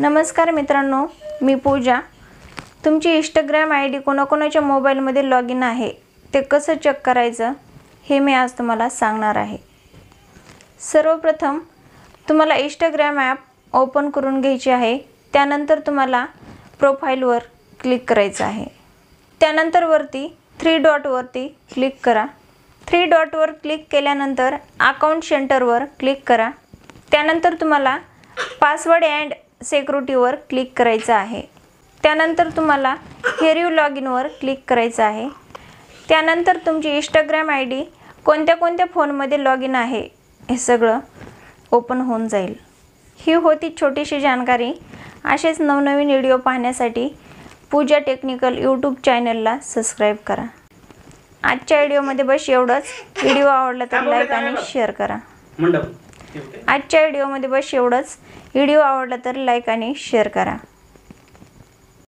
नमस्कार मित्रांनो, मी पूजा। तुमची इंस्टाग्राम आयडी कोणाकोणाच्या मोबाईलमध्ये लॉग इन आहे ते कसं चेक करायचं हे मी आज तुम्हाला सांगणार आहे। सर्वप्रथम तुम्हाला इंस्टाग्राम ॲप ओपन करून घ्यायचे आहे। त्यानंतर तुम्हाला प्रोफाइलवर क्लिक करायचं आहे। त्यानंतर वरती 3 डॉट वरती क्लिक करा। 3 डॉट वर क्लिक केल्यानंतर अकाउंट सेंटरवर क्लिक करा। त्यानंतर तुम्हाला पासवर्ड अँड सिक्युरिटीवर क्लिक करायचं आहे। त्यानंतर तुम्हाला हिअर यू लॉग इनवर क्लिक करायचं आहे। त्यानंतर तुमची इंस्टाग्राम आयडी कोणत्या फोनमध्ये लॉग इन आहे हे सगळं ओपन होऊन जाईल। ही होती छोटीशी जानकारी। असेच नवनवीन व्हिडिओ पाहण्यासाठी पूजा टेक्निकल यूट्यूब चॅनलला सबस्क्राइब करा। आजच्या व्हिडिओमध्ये बस एवढंच। व्हिडिओ आवडला तर लाईक आणि शेअर करा। आजच्या व्हिडिओमध्ये बस एवढंच। व्हिडिओ आवडला तर लाईक आणि शेअर करा।